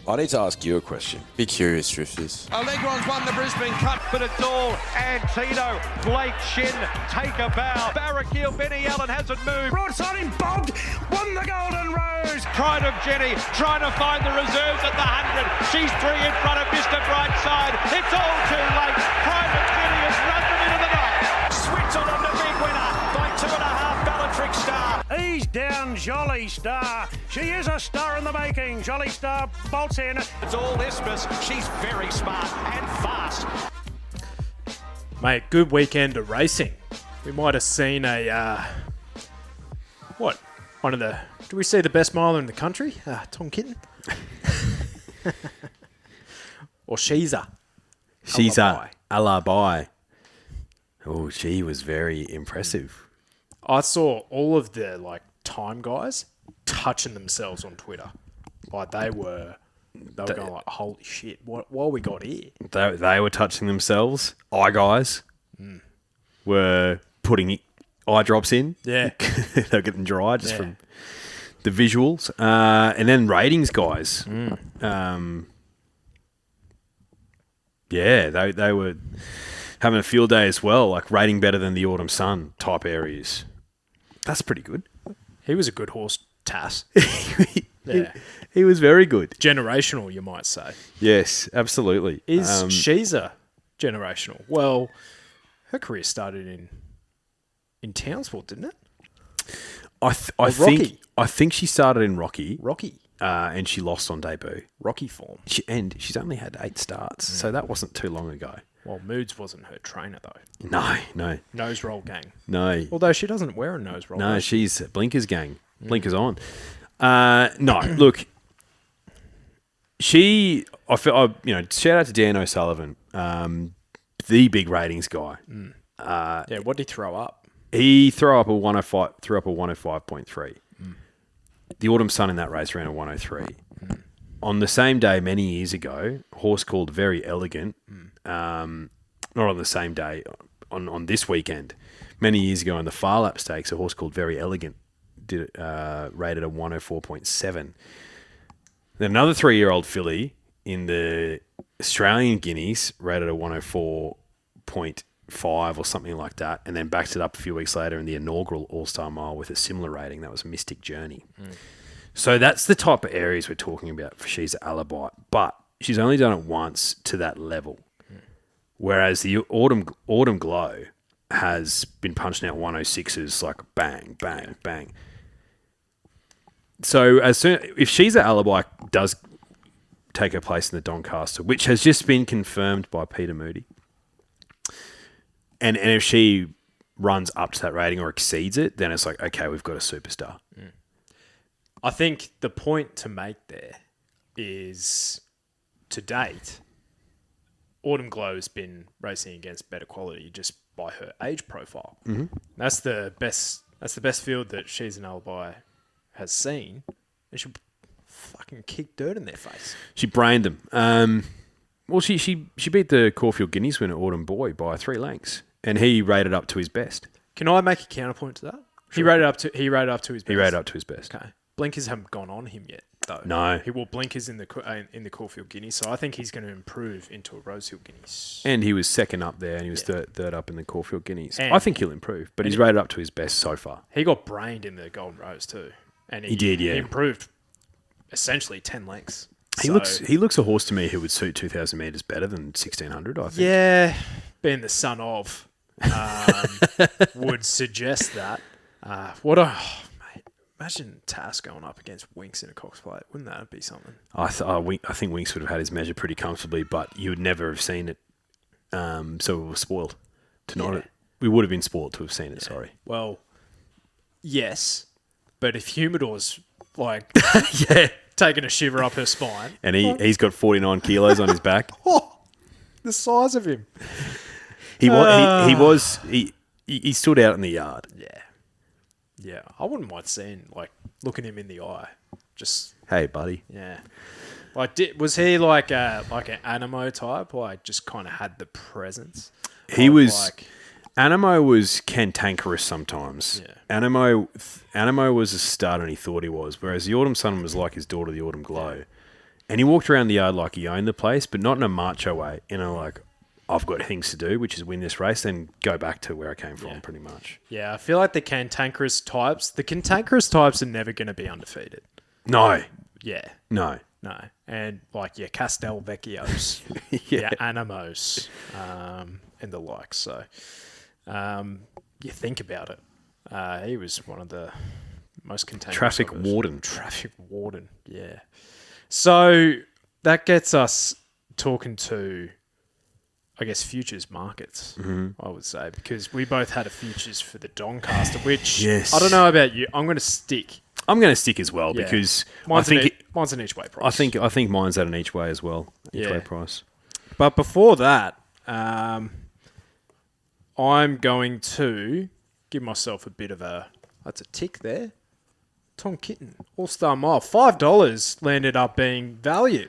I need to ask you a question. Be curious, Drifters. Allegron's won the Brisbane Cup, but it's all Antino. Blake Shin, take a bow. Barraquil, Benny Allen hasn't moved. Broadside him, bobbed, won the Golden Rose. Pride of Jenny, trying to find the reserves at the 100. She's 3 in front of Mr. Brightside. It's all too late. Pride of Jenny has run them into the night. Switzerland, the big winner by 2.5 Bellatrix Star. He's down, Jolly Star. She is a star in the making. Jolly Star bolts in. It's all Isthmus. She's very smart and fast. Mate, good weekend of racing. We might have seen a, one of the, do we see the best miler in the country? Tom Kitten? Or Sheeza? Alabai. Oh, she was very impressive. I saw all of the, time guys touching themselves on Twitter. Like, they were going like, holy shit, what we got here? They were touching themselves. Eye guys were putting eye drops in. Yeah. They were getting dry just from the visuals. And then ratings guys. They were having a field day as well, like rating better than the Autumn Sun type areas. That's pretty good. He was a good horse, Tass. He was very good. Generational, you might say. Yes, absolutely. Is Sheeza generational? Well, her career started in Townsville, didn't it? I think she started in Rocky. And she lost on debut. Rocky form. She's only had 8 starts, so that wasn't too long ago. Well, Moods wasn't her trainer, though. No. Nose roll gang. No. Although she doesn't wear a nose roll. No, she's Blinkers gang. Blinkers on. No, look. Shout out to Dan O'Sullivan, the big ratings guy. What did he throw up? He threw up a 105.3. The Autumn Sun in that race ran a 103. On the same day, many years ago, a horse called Very Elegant, not on the same day, on this weekend, many years ago in the Far Lap Stakes, a horse called Very Elegant rated a 104.7. Then another 3-year-old filly in the Australian Guineas rated a 104.5 or something like that, and then backed it up a few weeks later in the inaugural All-Star Mile with a similar rating. That was Mystic Journey. So that's the type of areas we're talking about for She's Alibi, but she's only done it once to that level. Whereas the Autumn Glow has been punching out 106s like bang, bang, bang. So if She's Alibi does take her place in the Doncaster, which has just been confirmed by Peter Moody, and if she runs up to that rating or exceeds it, then it's like, okay, we've got a superstar. I think the point to make there is, to date, Autumn Glow has been racing against better quality just by her age profile. That's the best field that She's an Alibi has seen, and she fucking kicked dirt in their face. She brained them. Well, she beat the Caulfield Guineas winner Autumn Boy by 3 lengths, and he rated up to his best. Can I make a counterpoint to that? Sure. He rated up to his best. He rated up to his best. Okay. Blinkers haven't gone on him yet, though. No. He wore blinkers in the Caulfield Guineas, so I think he's going to improve into a Rosehill Guineas. And he was second up there, and he was third up in the Caulfield Guineas. And I think he'll improve, but he's rated up to his best so far. He got brained in the Golden Rose too, and he did. Yeah, he improved essentially 10 lengths. He looks a horse to me who would suit 2,000 metres better than 1,600. I think. Yeah, being the son of would suggest that. Mate, imagine Tass going up against Winks in a Cox Plate. Wouldn't that be something? I think Winks would have had his measure pretty comfortably, but you would never have seen it. So we were spoiled to not. We would have been spoiled to have seen it. Yeah. Sorry. Well, yes, but if Humidor's taking a shiver up her spine, and he's got 49 kilos on his back. The size of him. He stood out in the yard. Yeah. I wouldn't mind seeing, looking him in the eye. Just, hey, buddy. Yeah. Was he like an Animo type? Just kind of had the presence. He was. Animo was cantankerous sometimes. Yeah. Animo was a stud, and he thought he was. Whereas the Autumn Sun was like his daughter, the Autumn Glow. And he walked around the yard like he owned the place, but not in a macho way. Like, I've got things to do, which is win this race, then go back to where I came from, pretty much. Yeah, I feel like the cantankerous types are never going to be undefeated. No. Yeah. No. And like your Castelvecchios, your Animos, and the like. So you think about it. He was one of the most cantankerous. Traffic warden, yeah. So that gets us talking to, I guess, futures markets, I would say, because we both had a futures for the Doncaster, which I don't know about you. I'm going to stick. I'm going to stick as well because mine's an each way price. I think mine's at an each way as well. Each way price. But before that, I'm going to give myself a bit of that's a tick there. Tom Kitten, All-Star Mile, $5 landed up being value.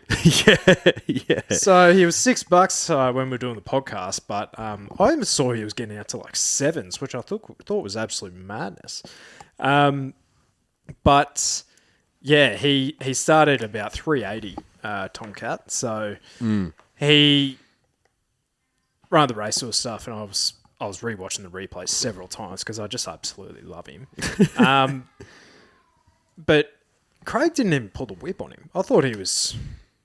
yeah. So he was $6 when we were doing the podcast, but I even saw he was getting out to like sevens, which I thought was absolute madness. But yeah, he started about 380, Tomcat. So he ran the race sort stuff, and I was rewatching the replay several times because I just absolutely love him. But Craig didn't even pull the whip on him. I thought he was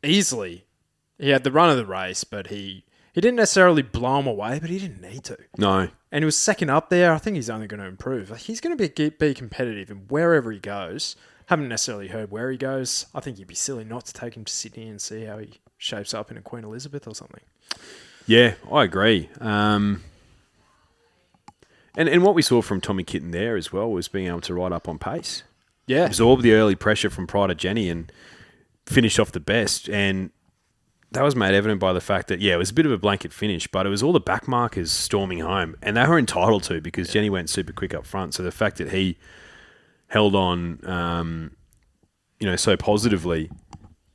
easily. He had the run of the race, but he didn't necessarily blow him away, but he didn't need to. No. And he was second up there. I think he's only going to improve. He's going to be competitive, and wherever he goes, haven't necessarily heard where he goes. I think you'd be silly not to take him to Sydney and see how he shapes up in a Queen Elizabeth or something. Yeah, I agree. And what we saw from Tommy Kitten there as well was being able to ride up on pace. Yeah. Absorb the early pressure from Pride of Jenny and finish off the best. And that was made evident by the fact that, it was a bit of a blanket finish, but it was all the back markers storming home. And they were entitled to because Jenny went super quick up front. So the fact that he held on, so positively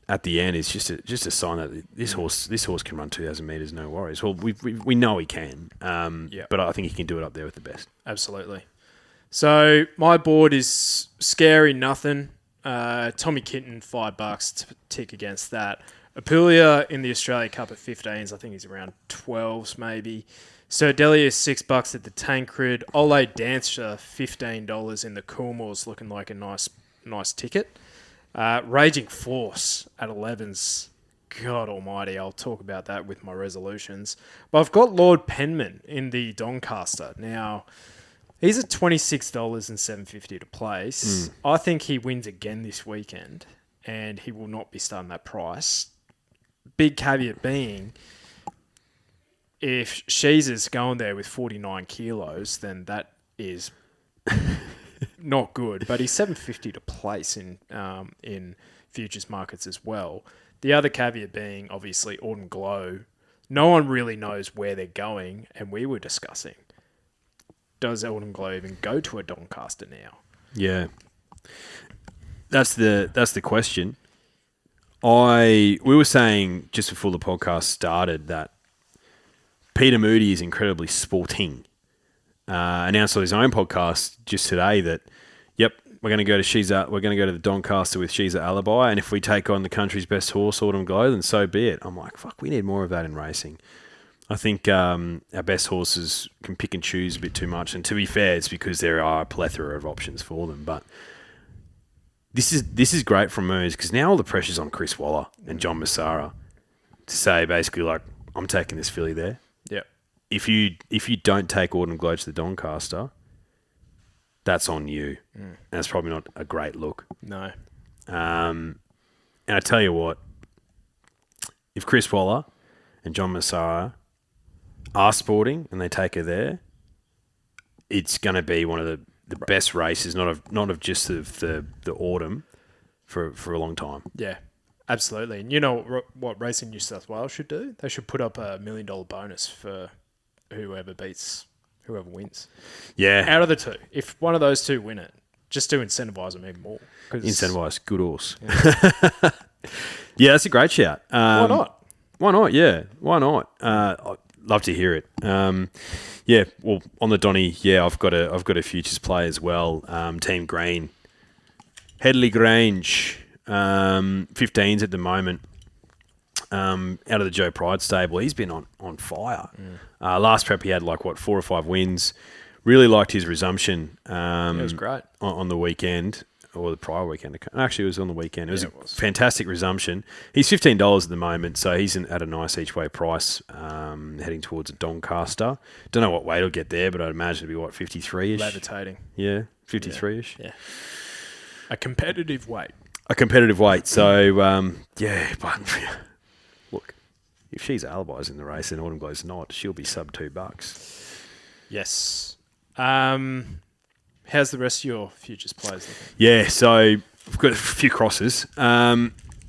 at the end is just a sign that this horse can run 2,000 metres, no worries. Well, we know he can, but I think he can do it up there with the best. Absolutely. So my board is scary nothing. Tommy Kitten, $5 to tick against that. Apulia in the Australia Cup at 15s. I think he's around 12s maybe. Sir Delia $6 at the Tancred. Ole Dancer $15 in the Coolmores, looking like a nice ticket. Raging Force at 11s. God almighty, I'll talk about that with my resolutions. But I've got Lord Penman in the Doncaster. Now, he's at $26 and $7.50 to place. I think he wins again this weekend, and he will not be starting that price. Big caveat being, if Sheezer's going there with 49 kilos, then that is not good. But he's $7.50 to place in futures markets as well. The other caveat being, obviously, Autumn Glow. No one really knows where they're going, and we were discussing, does Autumn Glow even go to a Doncaster now? Yeah, that's the question. We were saying just before the podcast started that Peter Moody is incredibly sporting. Announced on his own podcast just today that, we're going to go to Sheeza. We're going to go to the Doncaster with Sheeza Alibi, and if we take on the country's best horse, Autumn Glow, then so be it. I'm like, fuck, we need more of that in racing. I think our best horses can pick and choose a bit too much, and to be fair, it's because there are a plethora of options for them. But this is great from Moose because now all the pressure's on Chris Waller and John Massara to say basically like, I'm taking this filly there. Yeah. If you don't take Autumn Glow to the Doncaster, that's on you. And it's probably not a great look. No. And I tell you what, if Chris Waller and John Massara are sporting and they take her there, it's going to be one of the best races, not of just the autumn, for a long time. Yeah, absolutely. And you know what Racing New South Wales should do? They should put up $1 million bonus for whoever wins. Yeah. Out of the two. If one of those two win it, just to incentivise them even more. Incentivise. Good horse. Yeah, that's a great shout. Why not? Why not? Yeah. Why not? I'd love to hear it. Yeah. Well, on the Donny, I've got a futures play as well. Team Green, Headley Grange, 15s at the moment. Out of the Joe Pride stable, he's been on fire. Last prep he had 4 or 5 wins. Really liked his resumption. It was great on the weekend or the prior weekend. Actually, it was on the weekend. It was Yeah, a fantastic resumption. He's $15 at the moment, so he's at a nice each way price, heading towards a Doncaster. Don't know what weight he'll get there, but I'd imagine it'd be 53-ish. levitating. Yeah, 53-ish. Yeah. A competitive weight. A competitive weight. So but look, if she's alibis in the race and Autumn Glow's not, she'll be sub $2. Yes. How's the rest of your futures plays looking? Yeah, so we've got a few crosses.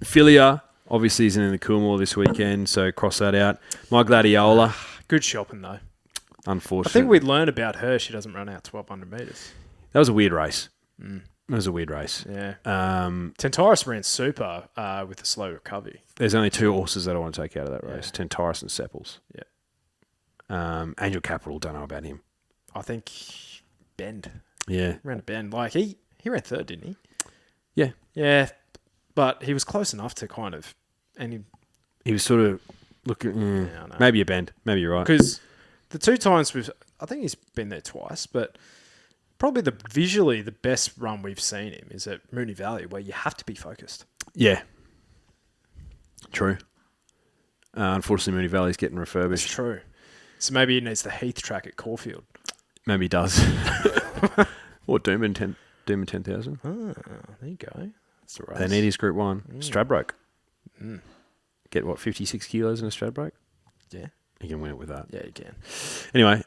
Filia obviously isn't in the Coolmore this weekend, so cross that out. My Gladiola, Good shopping, though. I unfortunately. think we'd learn about her. She doesn't run out 1,200 metres. That was a weird race. It was a weird race. Yeah. Tentaris ran super with a slow recovery. There's only 2 horses that I want to take out of that race, Tentaris and Sepples. Yeah. Angel Capital, don't know about him. I think Bend. Yeah. Ran a Bend. He ran 3rd, didn't he? Yeah. Yeah. But he was close enough to kind of... And He was sort of looking... I know. maybe a bend. Maybe you're right. Because the 2 times I think he's been there twice, but probably visually the best run we've seen him is at Moonee Valley, where you have to be focused. Yeah. True. Unfortunately, Moonee Valley's getting refurbished. It's true. So maybe he needs the Heath track at Caulfield. Maybe he does. Or Doomben 10,000. Oh, there you go. That's the race. They need his Group 1. Stradbroke. Get 56 kilos in a Stradbroke? Yeah. You can win it with that. Yeah, you can. Anyway,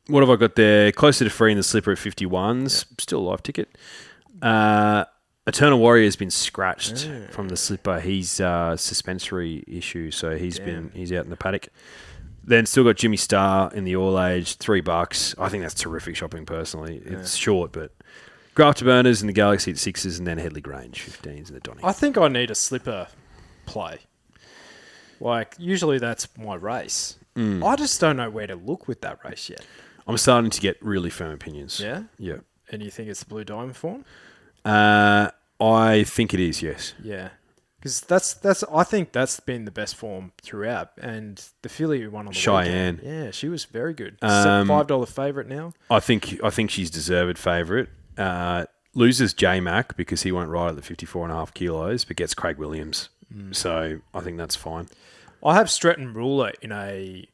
what have I got there? Closer to free in the slipper at 51s. Still a live ticket. Eternal Warrior has been scratched from the slipper. He's suspensory issue, so he's out in the paddock. Then still got Jimmy Starr in the All Age, $3. I think that's terrific shopping personally. It's short, but Afterburners in the Galaxy at 6s, and then Headley Grange 15s in the Donny. I think I need a slipper play. Usually that's my race. I just don't know where to look with that race yet. I'm starting to get really firm opinions. Yeah? Yeah. And you think it's the Blue Diamond form? I think it is, yes. Yeah. Because I think that's been the best form throughout. And the filly who won on the Cheyenne. weekend, yeah, she was very good. $5 favourite now. I think she's deserved favourite. Loses J-Mac because he won't ride at the 54.5 kilos, but gets Craig Williams. So I think that's fine. I have Stretton Ruler in a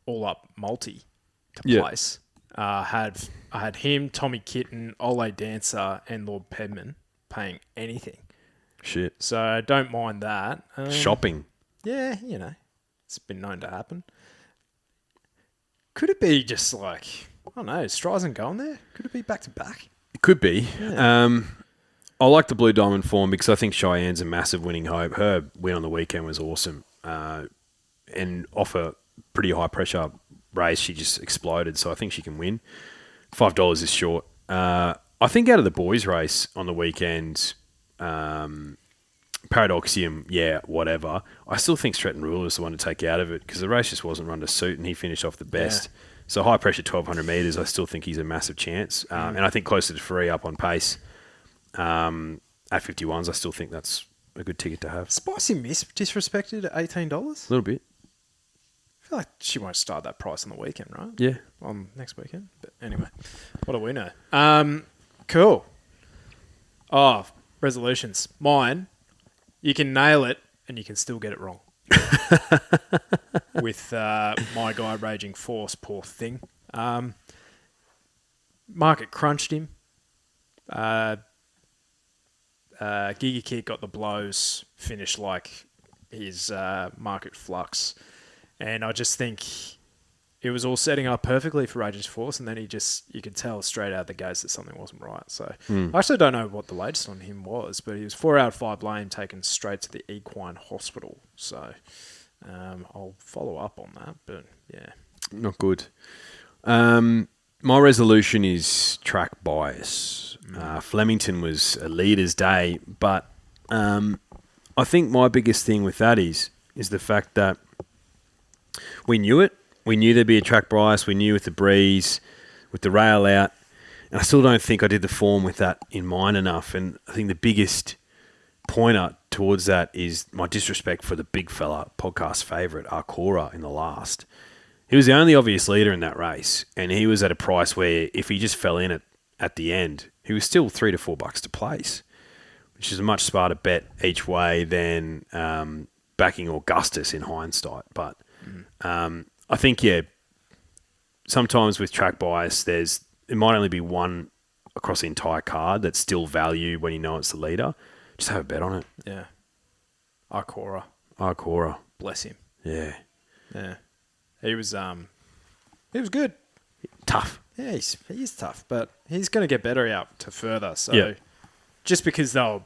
all-up multi to place. I had him, Tommy Kitten, Ole Dancer, and Lord Pedman paying anything. Shit. So I don't mind that. Shopping. Yeah, it's been known to happen. Could it be just I don't know, Streisand going there? Could it be back-to-back? It could be. Yeah. I like the Blue Diamond form because I think Cheyenne's a massive winning hope. Her win on the weekend was awesome. And off a pretty high-pressure race, she just exploded. So I think she can win. $5 is short. I think out of the boys' race on the weekend, Paradoxium, whatever. I still think Stretton Ruler is the one to take out of it because the race just wasn't run to suit and he finished off the best. Yeah. So high pressure 1,200 metres, I still think he's a massive chance. And I think closer to free up on pace at 51s, I still think that's a good ticket to have. Spicy Miss disrespected at $18? A little bit. I feel like she won't start that price on the weekend, right? Yeah. On next weekend. But anyway, what do we know? Cool. Oh, resolutions. Mine, you can nail it and you can still get it wrong. With my guy Raging Force, poor thing. Market crunched him. Giga Kid got the blows, finished like his market flux. And I just think it was all setting up perfectly for Raging Force, and then you could tell straight out of the gates that something wasn't right. So I actually don't know what the latest on him was, but he was 4 out of 5 lame, taken straight to the equine hospital. So I'll follow up on that, but yeah. Not good. My resolution is track bias. Flemington was a leader's day, but I think my biggest thing with that is the fact that we knew it. We knew there'd be a track bias. We knew with the breeze, with the rail out. And I still don't think I did the form with that in mind enough. And I think the biggest pointer towards that is my disrespect for the big fella, podcast favourite, Arcora, in the last. He was the only obvious leader in that race, and he was at a price where if he just fell in at the end, he was still $3 to $4 to place, which is a much smarter bet each way than backing Augustus in hindsight. But I think, sometimes with track bias, it might only be one across the entire card that's still value when you know it's the leader. Just have a bet on it. Yeah. Arcora. Bless him. Yeah. Yeah. He was good. Tough. Yeah, he is tough, but he's going to get better out to further. So just because they were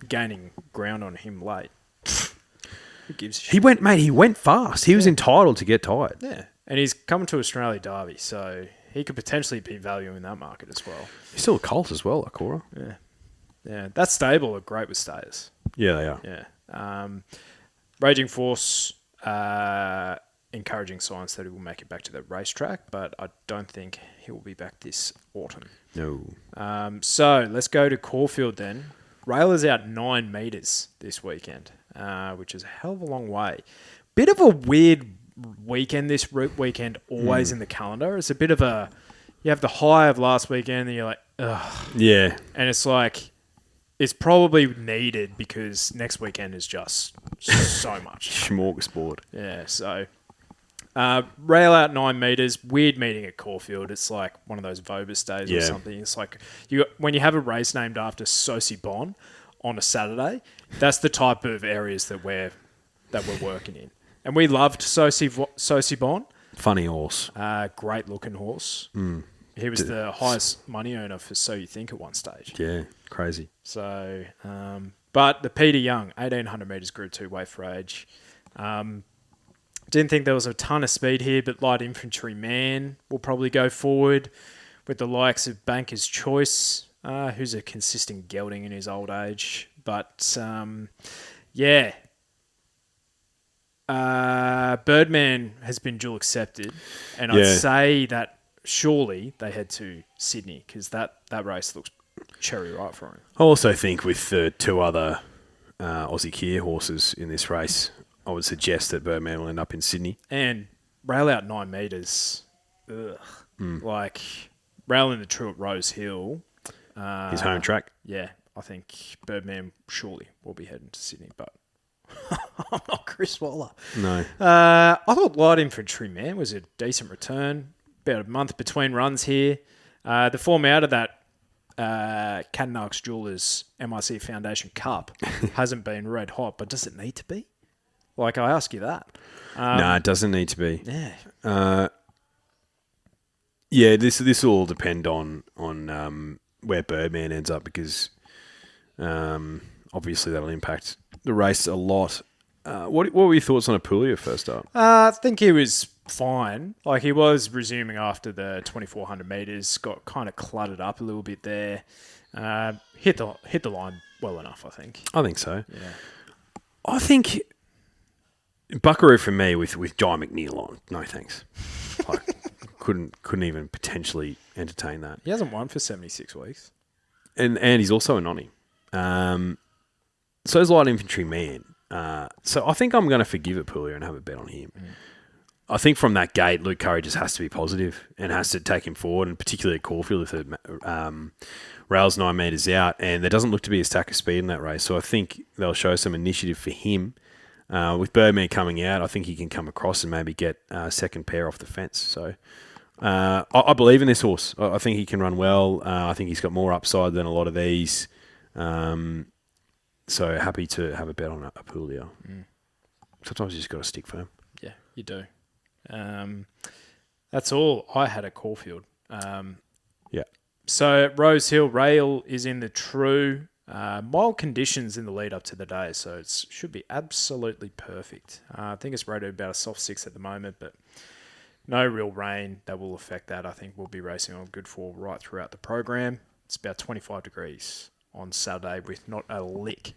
gaining ground on him late, who gives a shit? He went fast. He was entitled to get tired. Yeah. And he's coming to Australia Derby, so he could potentially be value in that market as well. He's still a colt as well, Akora. Yeah. Yeah. That stable are great with stayers. Yeah, they are. Yeah. Raging Force, encouraging signs that he will make it back to the racetrack, but I don't think he will be back this autumn. No. So let's go to Caulfield then. Rail is out 9 metres this weekend, which is a hell of a long way. Bit of a weird weekend this weekend, always in the calendar. It's a bit of a... You have the high of last weekend and you're like, ugh. Yeah. And it's like... It's probably needed because next weekend is just so much. Smorgasbord. Yeah, so... rail out 9 metres, weird meeting at Caulfield. It's like one of those Vobis days or something. It's like when you have a race named after Sosi Bon on a Saturday, that's the type of areas that we're working in. And we loved Sosi Bon. Funny horse. Great looking horse. He was the highest money earner for So You Think at one stage. Yeah, crazy. So, but the Peter Young, 1800 metres Group 2 weight for age. Didn't think there was a ton of speed here, but light infantry man will probably go forward with the likes of Banker's Choice, who's a consistent gelding in his old age. But, Birdman has been dual accepted, and I'd say that surely they head to Sydney because that race looks cherry ripe for him. I also think with the 2 other Aussie Kier horses in this race, I would suggest that Birdman will end up in Sydney. And rail out 9 metres. Like, railing the true at Rose Hill. His home track. Yeah, I think Birdman surely will be heading to Sydney, but I'm not Chris Waller. No. I thought Light Infantry Man was a decent return. About a month between runs here. The form out of that Cadenarks Jewelers MIC Foundation Cup hasn't been red hot, but does it need to be? Like, I ask you that. No, it doesn't need to be. Yeah. This will all depend on where Birdman ends up because obviously that'll impact the race a lot. What were your thoughts on Apulia first up? I think he was fine. Like, he was resuming after the 2,400 metres, got kind of cluttered up a little bit there. Hit the line well enough, I think. I think so. Yeah. I think Buckaroo for me with Jai McNeil on. No thanks. Like, couldn't even potentially entertain that. He hasn't won for 76 weeks. And he's also a nonny. So is Light Infantry Man. So I think I'm going to forgive Apulia and have a bet on him. I think from that gate, Luke Curry just has to be positive and has to take him forward, and particularly at Caulfield if the rail's 9 metres out, and there doesn't look to be a stack of speed in that race. So I think they'll show some initiative for him. With Birdman coming out, I think he can come across and maybe get a second pair off the fence. So I believe in this horse. I think he can run well. I think he's got more upside than a lot of these. So happy to have a bet on Apulia. Sometimes you just got to stick firm. Yeah, you do. That's all I had at Caulfield. Yeah. So at Rose Hill, rail is in the true. Mild conditions in the lead up to the day, so it should be absolutely perfect. I think it's rated about a soft 6 at the moment, but no real rain that will affect that. I think we'll be racing on good form right throughout the program. It's about 25 degrees on Saturday with not a lick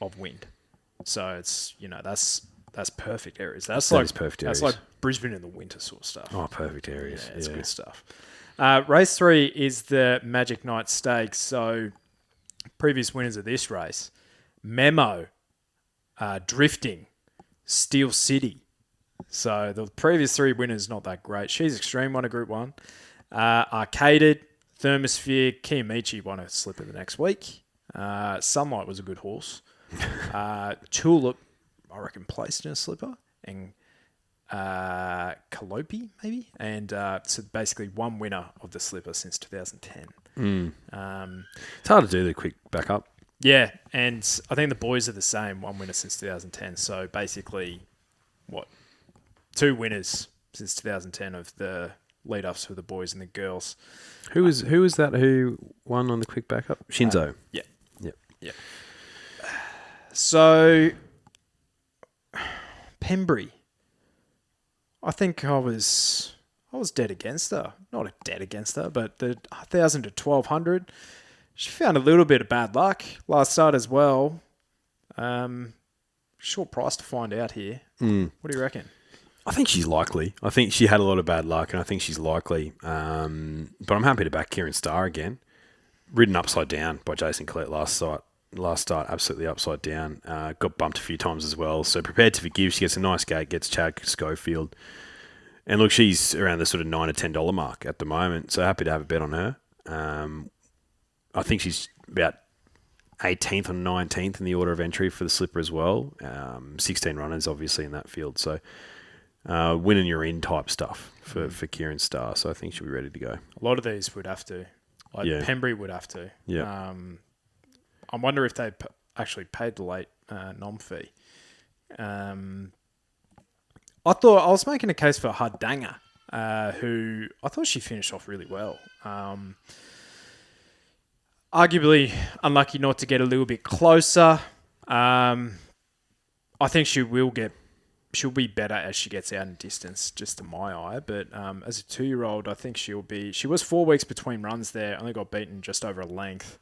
of wind. So it's, that's perfect areas. That's perfect areas. That's like Brisbane in the winter sort of stuff. Oh, perfect areas. Yeah, it's good stuff. Race 3 is the Magic Night Stakes. So previous winners of this race, Memo, Drifting, Steel City. So the previous 3 winners, not that great. She's Extreme won a Group 1. Arcaded, Thermosphere, Kiyomichi won a slipper the next week. Sunlight was a good horse. Tulip, I reckon, placed in a slipper. And Calliope, maybe. And so basically one winner of the slipper since 2010. It's hard to do the quick backup. Yeah, and I think the boys are the same. One winner since 2010. So basically, 2 winners since 2010 of the lead-ups for the boys and the girls. Who was that who won on the quick backup? Shinzo. Yeah. Yeah. So, Pembury. I think I was dead against her. Not dead against her, but the 1,000 to 1,200. She found a little bit of bad luck last start as well. Short price to find out here. What do you reckon? I think she's likely. I think she had a lot of bad luck, and I think she's likely. But I'm happy to back Kieran Starr again. Ridden upside down by Jason Collette last start, absolutely upside down. Got bumped a few times as well. So prepared to forgive. She gets a nice gate, gets Chad Schofield. And look, she's around the sort of $9 to $10 mark at the moment. So happy to have a bet on her. I think she's about 18th or 19th in the order of entry for the slipper as well. 16 runners, obviously, in that field. So winning you're in type stuff for Kieran Starr. So I think she'll be ready to go. A lot of these would have to. Pembury would have to. Yeah. I wonder if they actually paid the late nom fee. I was making a case for Hardanga, who I thought she finished off really well. Arguably unlucky not to get a little bit closer. I think she'll be better as she gets out in distance, just to my eye. But as a 2-year-old, I think she was 4 weeks between runs there, only got beaten just over a length.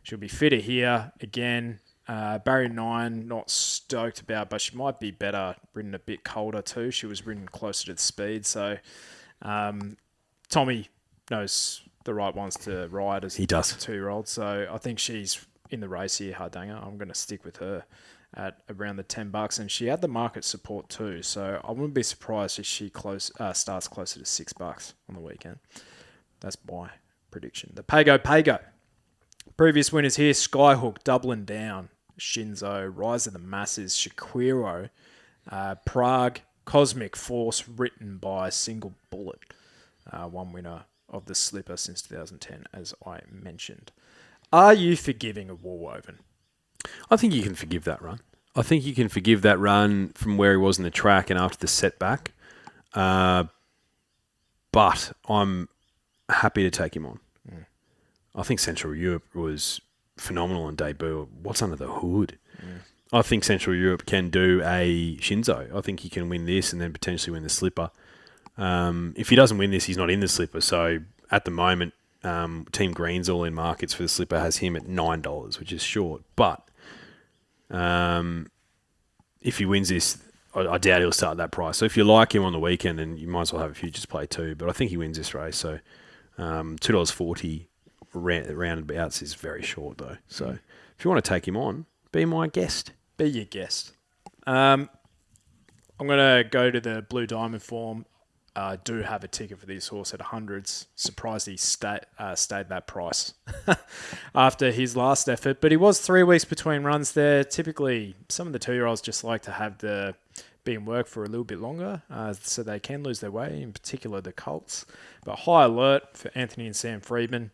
She'll be fitter here again. Barrier 9, not stoked about, but she might be better ridden a bit colder too. She was ridden closer to the speed. So Tommy knows the right ones to ride as a 2-year-old. So I think she's in the race here, Hardanga. I'm going to stick with her at around the $10, and she had the market support too. So I wouldn't be surprised if she starts closer to $6 on the weekend. That's my prediction. The Pago. Previous winners here: Skyhook, Dublin Down, Shinzo, Rise of the Masses, Shaquiro, Prague, Cosmic Force, written by Single Bullet. One winner of the slipper since 2010, as I mentioned. Are you forgiving a Woolwoven? I think you can forgive that run. I think you can forgive that run from where he was in the track and after the setback. But I'm happy to take him on. I think Central Europe was phenomenal on debut. What's under the hood? I think Central Europe can do a Shinzo. I think he can win this and then potentially win the slipper. If he doesn't win this, he's not in the slipper. So at the moment, Team Green's all in markets for the slipper has him at $9, which is short. But if he wins this, I doubt he'll start at that price. So if you like him on the weekend, and you might as well have a futures play too. But I think he wins this race. So $2.40 roundabouts is very short though. So if you want to take him on, be my guest. Be your guest. I'm going to go to the Blue Diamond form. I do have a ticket for this horse at 100s. Surprised he stayed that price after his last effort. But he was 3 weeks between runs there. Typically, some of the 2-year-olds just like to have be in work for a little bit longer so they can lose their way, in particular the Colts. But high alert for Anthony and Sam Freedman.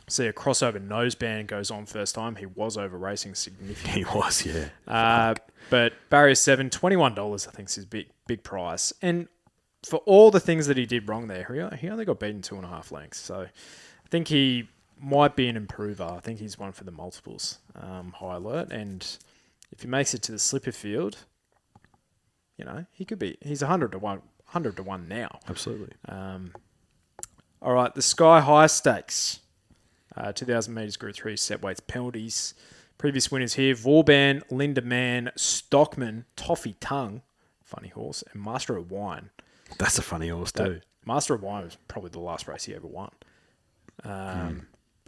See a crossover noseband goes on first time. He was over racing significantly. He was, yeah. But barrier 7, $21 I think is his big price. And for all the things that he did wrong there, he only got beaten 2.5 lengths. So I think he might be an improver. I think he's one for the multiples. High alert. And if he makes it to the slipper field, he could be. He's 100 to 1 now. Absolutely. All right, the Sky High Stakes. 2,000 metres Group 3 set weights penalties. Previous winners here: Vauban, Linda Mann, Stockman, Toffee Tongue, funny horse, and Master of Wine. That's a funny horse too. Master of Wine was probably the last race he ever won.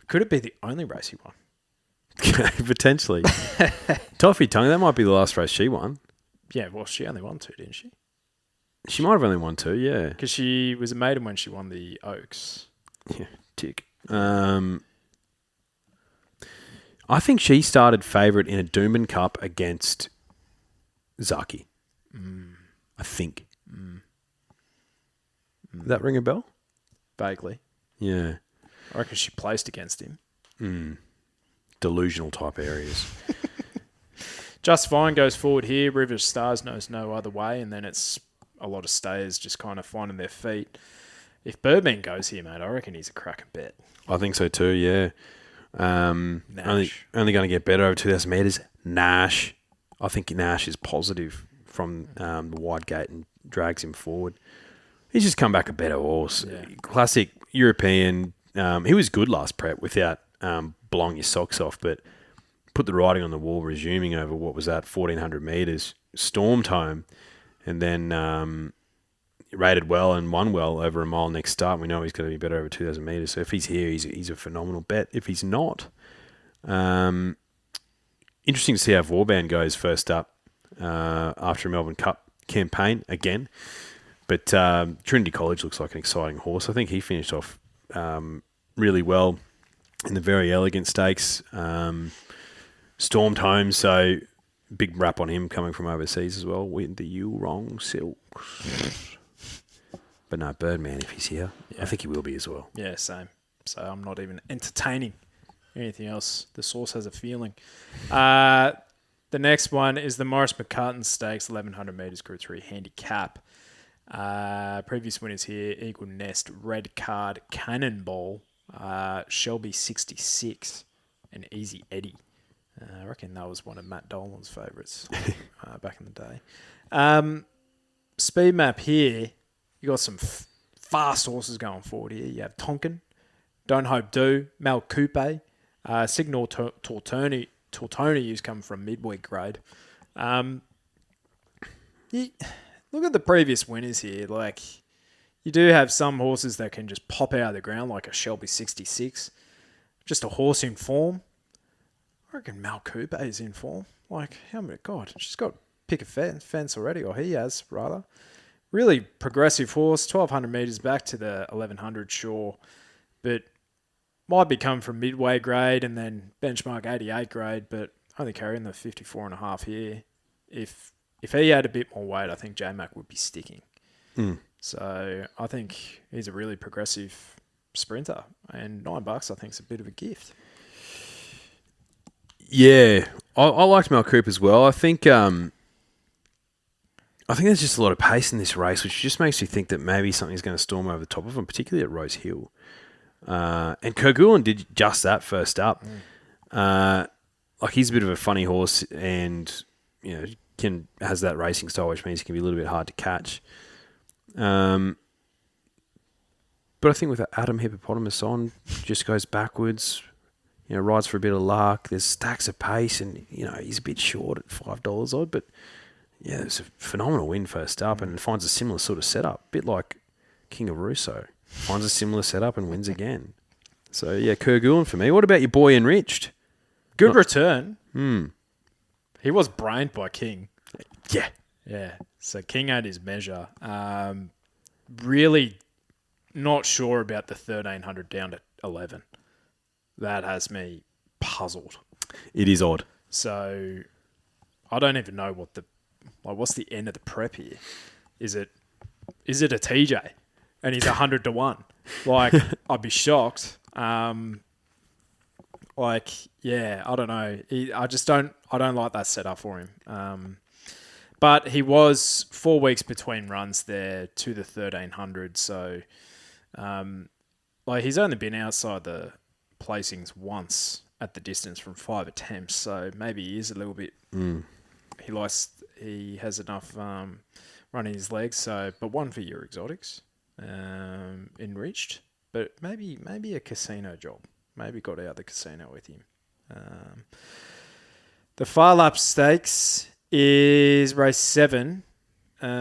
Could it be the only race he won? Potentially. Toffee Tongue, that might be the last race she won. Yeah, well, she only won 2, didn't she? She might have only won 2, yeah. Because she was a maiden when she won the Oaks. Yeah, tick. I think she started favourite in a Doomben Cup against Zaki. I think. Does that ring a bell? Vaguely. Yeah. I reckon she placed against him. Delusional type areas. Just Fine goes forward here. River Stars knows no other way. And then it's a lot of stayers just kind of finding their feet. If Birdman goes here, mate, I reckon he's a cracking bet. I think so too, yeah. Only going to get better over 2,000 metres. Nash. I think Nash is positive from the wide gate and drags him forward. He's just come back a better horse. Yeah. Classic European. He was good last prep without blowing your socks off, but put the writing on the wall, resuming over what was that, 1,400 metres, stormed home, and then rated well and won well over a mile next start. We know he's going to be better over 2,000 metres. So if he's here, he's a phenomenal bet. If he's not, interesting to see how Vauban goes first up after a Melbourne Cup campaign again. But Trinity College looks like an exciting horse. I think he finished off really well in the Very Elegant Stakes. Stormed home, so big rap on him coming from overseas as well. With the Wrong Silks. But no, Birdman, if he's here, I think he will be as well. Yeah, same. So I'm not even entertaining anything else. The source has a feeling. The next one is the Morris McCartan Stakes, 1,100 metres, Group 3 handicap. Previous winners here, Eagle Nest, Red Card, Cannonball, Shelby 66, and Easy Eddie. I reckon that was one of Matt Dolan's favourites back in the day. Speed map here, you got some fast horses going forward here. You have Tonkin, Don't Hope Do, Mal Coupe, Signal Tortoni, who's come from midweek grade. Look at the previous winners here. Like, you do have some horses that can just pop out of the ground, like a Shelby 66. Just a horse in form. I reckon Mal Coupe is in form. Like, how many? God, she's got pick a fence already, or he has, rather. Really progressive horse, 1,200 metres back to the 1,100, sure. But might be come from midway grade and then benchmark 88 grade, but only carrying the 54.5 here. If he had a bit more weight, I think J-Mac would be sticking. So I think he's a really progressive sprinter, and $9 I think is a bit of a gift. Yeah, I liked Mal Coupe as well. I think there's just a lot of pace in this race, which just makes me think that maybe something's going to storm over the top of him, particularly at Rose Hill. And Kerguelen did just that first up. Like, he's a bit of a funny horse, and has that racing style, which means he can be a little bit hard to catch. But I think with Adam Hippopotamus on, just goes backwards. Rides for a bit of luck. There's stacks of pace, and he's a bit short at $5 odd, but yeah, it's a phenomenal win first up, and finds a similar sort of setup, a bit like King of Russo. Finds a similar setup and wins again. So yeah, Kerguelen for me. What about your boy Enriched? Good return. He was brained by King. Yeah. Yeah. So King had his measure. Really not sure about the 1,300 down to 11. That has me puzzled. It is odd. So I don't even know what's the end of the prep here. Is it a TJ? And he's 100 to 1. Like, I'd be shocked. I don't know. I don't like that setup for him. But he was 4 weeks between runs there to the 1,300. So, he's only been outside the placings once at the distance from 5 attempts. So maybe he is a little bit. He has enough running his legs. So, but one for your exotics, enriched. But maybe a casino job. Maybe got out of the casino with him. The Far Lap Stakes is race 7. It's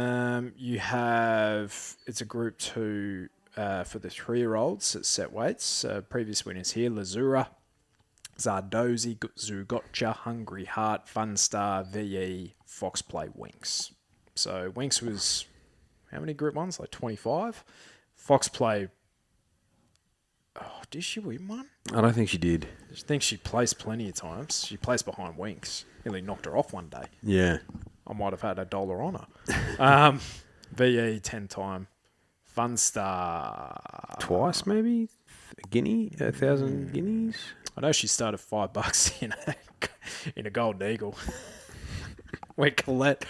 a Group 2 for the 3-year-olds at set weights. Previous winners here, Lazura, Zardozi, Zugotcha, Hungry Heart, Funstar, VE, Foxplay, Winks. So Winks was, how many Group 1s? Like 25? Foxplay, did she win one? I don't think she did. I think she placed plenty of times. She placed behind Winks. Nearly knocked her off one day. Yeah. I might have had $1 on her. VE 10 time. Funstar. Twice, maybe? A guinea? 1,000 guineas? I know she started $5 in a Golden Eagle where Colette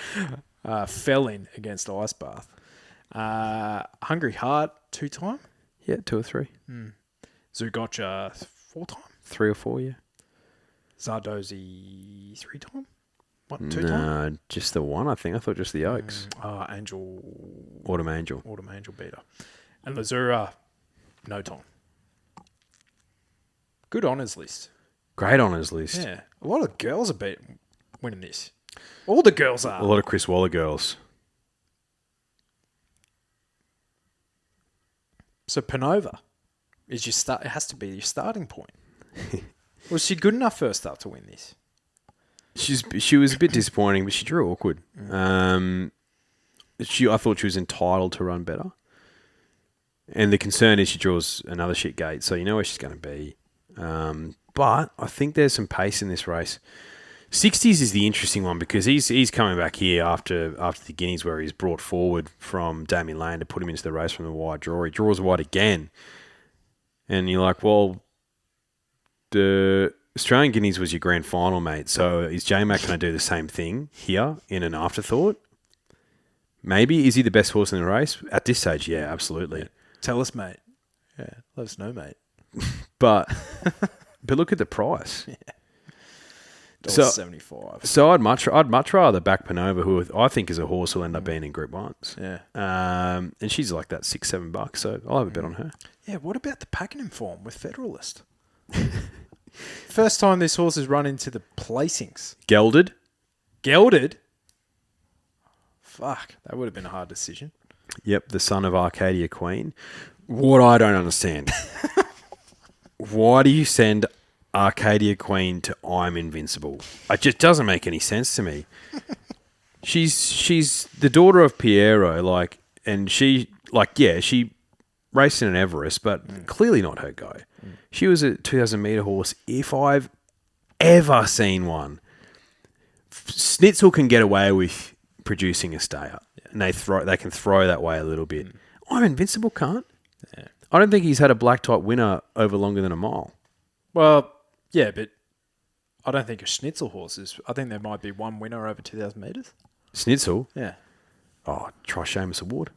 fell in against Ice Bath. Hungry Heart 2 time. Yeah, 2 or 3. Zugotcha 4 time. 3 or 4, yeah. Zardozi 3 time. What, 2 No, time? just the one, I think. I thought just the Oaks. Angel. Autumn Angel. Autumn Angel beater. And Lazura, no time. Good honours list. Great honours list. Yeah. A lot of girls are winning this. All the girls are. A lot of Chris Waller girls. So Panova is your start. It has to be your starting point. Was she good enough first up to win this? She was a bit disappointing, but she drew awkward. I thought she was entitled to run better. And the concern is she draws another shit gate, so you know where she's going to be. But I think there's some pace in this race. 60s is the interesting one because he's coming back here after the Guineas where he's brought forward from Damien Lane to put him into the race from the wide draw. He draws wide again. And you're like, well, the Australian Guineas was your grand final, mate. So is J-Mac going to do the same thing here in an afterthought? Maybe. Is he the best horse in the race? At this stage, yeah, absolutely. Yeah. Tell us, mate. Yeah, let us know, mate. But look at the price. Yeah. So $75. So I'd much rather back Panova, who I think is a horse who'll end up being in Group 1s. Yeah. And she's like that $6-7, so I'll have a bet on her. Yeah, what about the Pakenham form with Federalist? First time this horse has run into the placings. Gelded. Fuck, that would have been a hard decision. Yep, the son of Arcadia Queen. What I don't understand. Why do you send Arcadia Queen to I'm Invincible? It just doesn't make any sense to me. She's the daughter of Piero, and she raced in an Everest, but clearly not her go. She was a 2,000 metre horse, if I've ever seen one. Schnitzel can get away with producing a stayer, and they can throw that way a little bit. I'm Invincible can't. Yeah. I don't think he's had a black type winner over longer than a mile. Well, yeah, but I don't think a Schnitzel horse is. I think there might be one winner over 2,000 metres. Schnitzel? Yeah. Oh, try Seamus Award.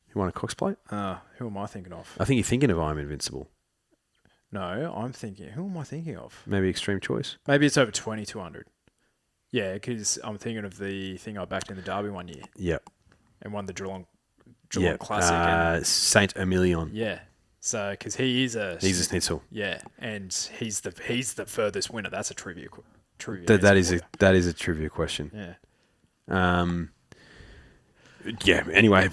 He won a Cox Plate. Who am I thinking of? I think you're thinking of I'm Invincible. No, I'm thinking. Who am I thinking of? Maybe Extreme Choice. Maybe it's over 2,200. Yeah, because I'm thinking of the thing I backed in the Derby one year Yep. and won the Geelong Yep. Classic. Saint Emilion. Yeah. So, because he's a Schnitzel. Yeah, and he's the furthest winner. That's a trivia. That is a trivia question. Yeah. Yeah. Anyway,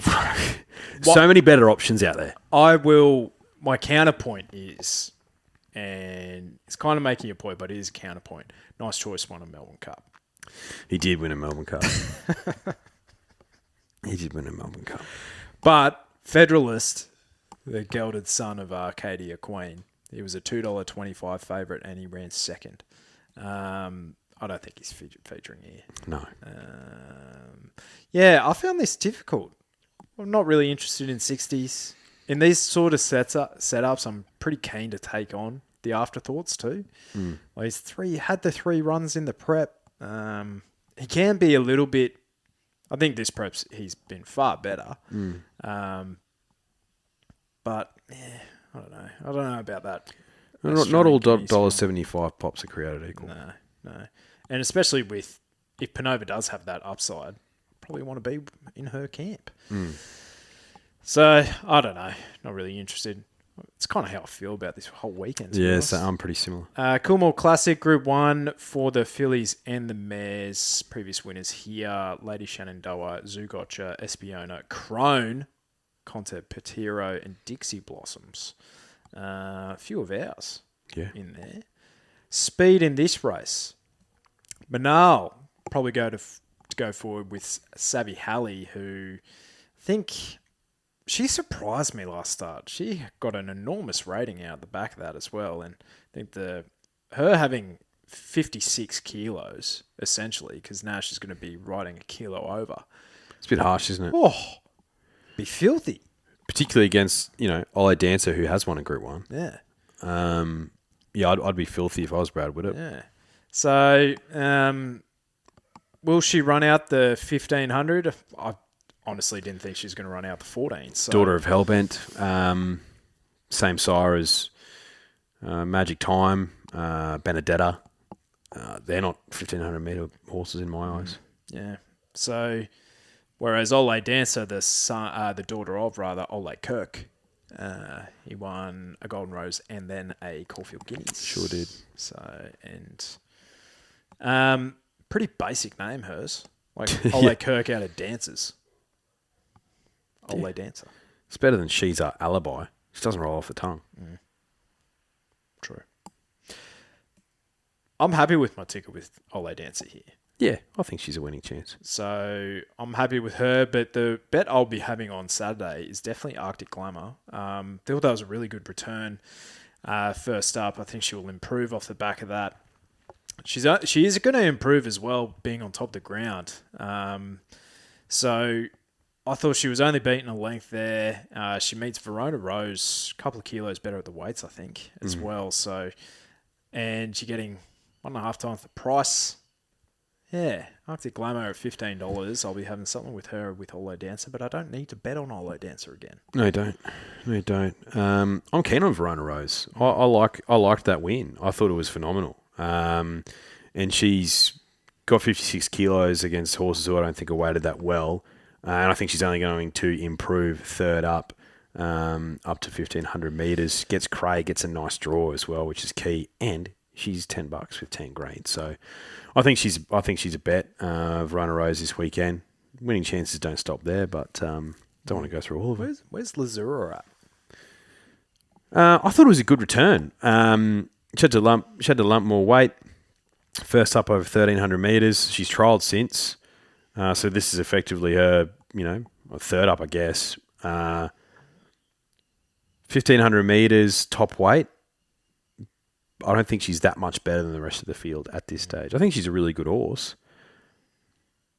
so many better options out there. My counterpoint is, and it's kind of making a point, but it is a counterpoint. Nice Choice won a Melbourne Cup. He did win a Melbourne Cup. He did win a Melbourne Cup. But Federalist, the gelded son of Arcadia Queen, he was a $2.25 favourite and he ran second. I don't think he's featuring here. No. Yeah, I found this difficult. I'm not really interested in 60s. In these sort of setups, I'm pretty keen to take on the afterthoughts too. Well, he had the 3 runs in the prep. He can be a little bit. I think this prep's he's been far better. But yeah, I don't know. I don't know about that. Not all $1.75 pops are created equal. No. And especially if Panova does have that upside, probably want to be in her camp. So, I don't know. Not really interested. It's kind of how I feel about this whole weekend. Yeah, so I'm pretty similar. Coolmore Classic Group 1 for the fillies and the mares. Previous winners here. Lady Shenandoah, Zugotcha, Espiona, Crone, Conte Petiro, and Dixie Blossoms. A few of ours in there. Speed in this race. Manal probably to go forward with Savvy Halley, who I think she surprised me last start. She got an enormous rating out the back of that as well. And I think her having 56 kilos, essentially, because now she's going to be riding a kilo over. It's a bit harsh, isn't it? Oh, be filthy. Particularly against, Ole Dancer, who has won a Group 1. Yeah. I'd be filthy if I was Brad Whittip. Yeah. So, will she run out the 1500? I honestly didn't think she was going to run out the 14. So. Daughter of Hellbent. Same sire as Magic Time, Benedetta. They're not 1,500 metre horses in my eyes. Yeah. So, whereas Ole Dancer, the daughter of, Ole Kirk, he won a Golden Rose and then a Caulfield Guineas. Sure did. So, and pretty basic name, hers. Like Ole Kirk out of Dancers. Ole Dancer. It's better than She's a Alibi. She doesn't roll off the tongue. True. I'm happy with my ticket with Ole Dancer here. Yeah, I think she's a winning chance. So I'm happy with her, but the bet I'll be having on Saturday is definitely Arctic Glamour. Thought that was a really good return. First up, I think she will improve off the back of that. She is going to improve as well, being on top of the ground. So I thought she was only beaten a length there. She meets Verona Rose, a couple of kilos better at the weights, I think, as well. So, and you're getting 1.5 times the price. Yeah, Arctic Glamour at $15. I'll be having something with her with Ole Dancer, but I don't need to bet on Ole Dancer again. No, you don't. I'm keen on Verona Rose. I liked that win. I thought it was phenomenal. And she's got 56 kilos against horses who I don't think are weighted that well. And I think she's only going to improve third up to 1,500 metres. Gets Craig, gets a nice draw as well, which is key. And she's $10 with 10 green. So I think she's a bet. Verona Rose this weekend. Winning chances don't stop there, but don't want to go through all of it. Where's Lazura at? I thought it was a good return. She had to lump more weight. First up over 1,300 metres. She's trialled since. So this is effectively her, third up, I guess. 1,500 metres, top weight. I don't think she's that much better than the rest of the field at this stage. I think she's a really good horse.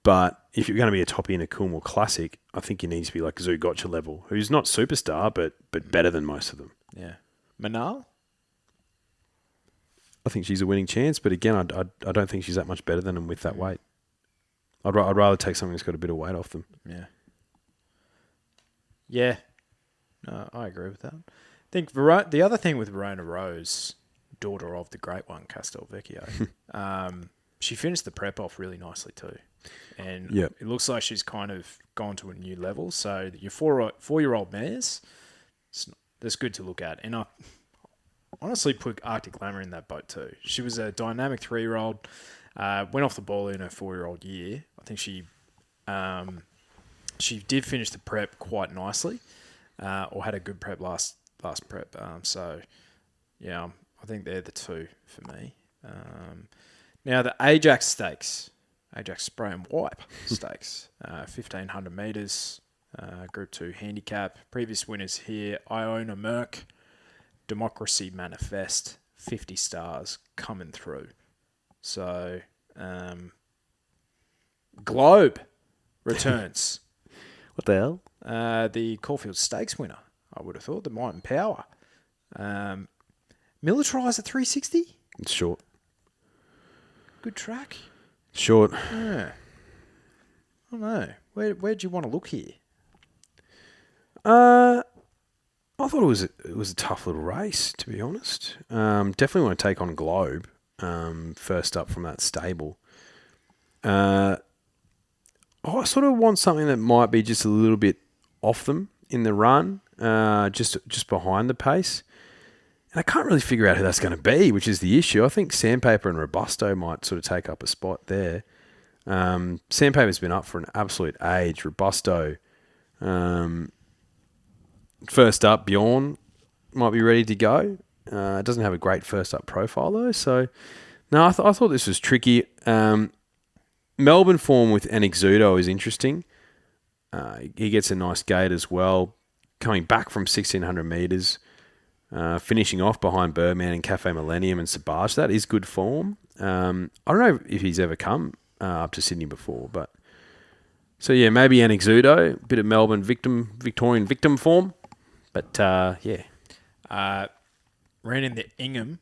But if you're going to be a toppie in a Coolmore Classic, I think you need to be like Zoo Gotcha level, who's not superstar, but better than most of them. Yeah. Manal? I think she's a winning chance, but again, I don't think she's that much better than them with that weight. I'd rather take something that's got a bit of weight off them. Yeah. Yeah. No, I agree with that. I think the other thing with Verona Rose, daughter of the great one, Castelvecchio, she finished the prep off really nicely too. And it looks like she's kind of gone to a new level. So your four-year-old mares, that's good to look at. And I honestly put Arctic Glamour in that boat too. She was a dynamic 3-year-old, went off the ball in her 4-year-old year. I think she did finish the prep quite nicely, or had a good prep last prep. So yeah, I think they're the two for me. Now the Ajax Stakes, Ajax Spray and Wipe Stakes, 1,500 metres, Group 2 handicap. Previous winners here: Iona Merck, Democracy Manifest, 50 stars coming through. So, Globe returns. What the hell? The Caulfield Stakes winner, I would have thought, the Might and Power. Militarised at 360? It's short. Good track. Short. Yeah. I don't know. Where do you want to look here? I thought it was a tough little race, to be honest. Definitely want to take on Globe first up from that stable. I sort of want something that might be just a little bit off them in the run, just behind the pace. And I can't really figure out who that's going to be, which is the issue. I think Sandpaper and Robusto might sort of take up a spot there. Sandpaper's been up for an absolute age. Robusto, first up, Bjorn might be ready to go. It doesn't have a great first up profile though. So, no, I thought this was tricky. Melbourne form with an Exudo is interesting. He gets a nice gate as well. Coming back from 1,600 metres. Finishing off behind Birdman and Cafe Millennium and Sabage. That is good form. I don't know if he's ever come up to Sydney before, but so yeah, maybe an Exudo, bit of Melbourne Victorian victim form, but yeah. Ran in the Ingham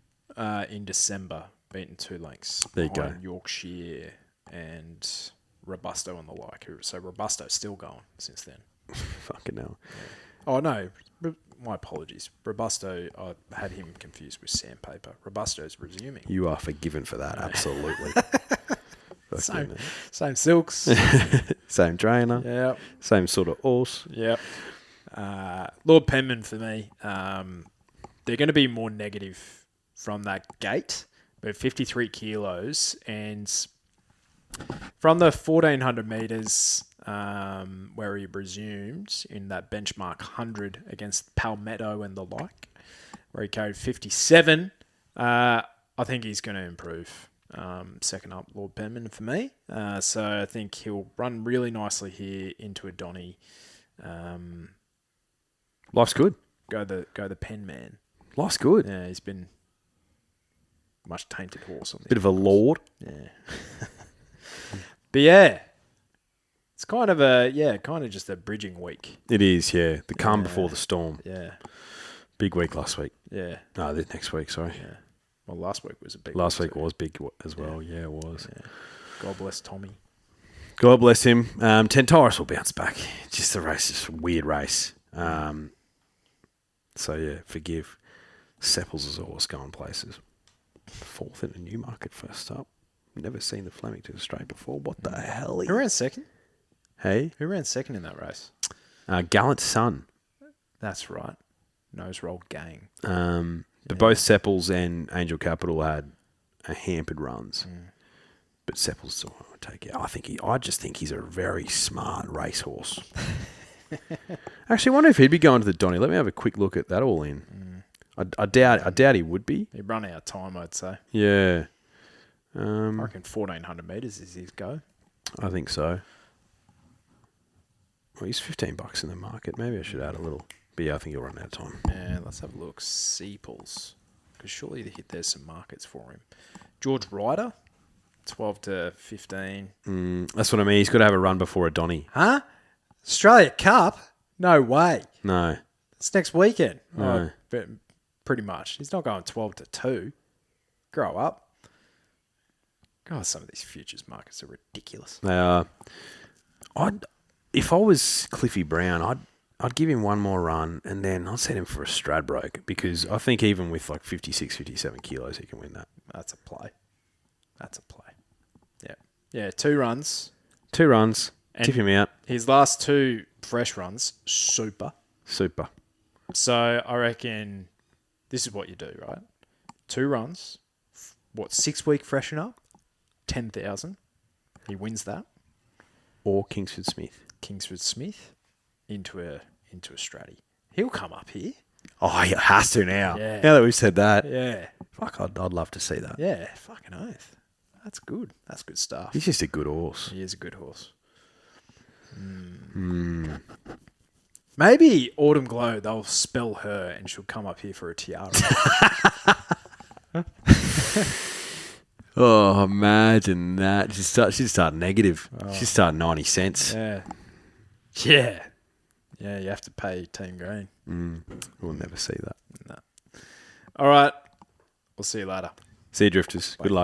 in December, beaten 2 lengths. There you behind go. Yorkshire and Robusto and the like. So Robusto's still going since then. Fucking hell. Oh, no. My apologies. Robusto, I had him confused with Sandpaper. Robusto's resuming. You are forgiven for that, absolutely. Same silks. Same trainer. Yep. Same sort of horse. Yep. Lord Penman for me. They're going to be more negative from that gate, but 53 kilos. And from the 1,400 metres where he resumed in that benchmark 100 against Palmetto and the like, where he carried 57, I think he's going to improve. Second up, Lord Penman for me. So I think he'll run really nicely here into a Donny. Life's good. Go the Pen Man. Life's good. Yeah, he's been much tainted horse on this. Bit of a lord. Yeah. But yeah, it's kind of just a bridging week. It is, yeah. The calm before the storm. Yeah. Big week last week. Yeah. No, next week, sorry. Yeah. Well, last week was a big Last week too. was big as well. Yeah, it was. Yeah. God bless Tommy. God bless him. Tentaurus will bounce back. Just a race, just a weird race. So, yeah, forgive. Sepples is always going places. 4th in a Newmarket first up. Never seen the Flemington straight before. What the hell? Who ran second? Hey? Who ran second in that race? Gallant Sun. That's right. Nose roll gang. But both Sepples and Angel Capital had hampered runs. But Sepples still will take it. I just think he's a very smart racehorse. Actually, I wonder if he'd be going to the Donny. Let me have a quick look at that all in. I doubt he would be. He'd run out of time, I'd say. Yeah. I reckon 1,400 metres is his go. I think so. Well, he's $15 in the market. Maybe I should add a little. But yeah, I think he'll run out of time. Yeah, let's have a look. Seeples. Because surely there's some markets for him. George Ryder, 12 to 15. That's what I mean. He's got to have a run before a Donny. Huh? Australia Cup? No way. No. It's next weekend. No. But pretty much. He's not going 12 to 2. Grow up. God, some of these futures markets are ridiculous. They are. If I was Cliffy Brown, I'd give him one more run and then I'd set him for a Stradbroke because I think even with like 56, 57 kilos, he can win that. That's a play. Yeah. Yeah, 2 runs. 2 runs. And tip him out. His last 2 fresh runs, super. So I reckon this is what you do, right? 2 runs. 6-week freshen up? 10,000. He wins that. Or Kingsford Smith into a stratty. He'll come up here. Oh, he has to now. Yeah. Now that we've said that. Yeah. Fuck, I'd love to see that. Yeah, fucking oath. That's good. That's good stuff. He's just a good horse. He is a good horse. Maybe Autumn Glow, they'll spell her and she'll come up here for a tiara. Oh, imagine that. She'd start negative. She'd start 90 cents. Yeah. Yeah. Yeah, you have to pay Team Green. We'll never see that. No. All right. We'll see you later. See you, Drifters. Good luck.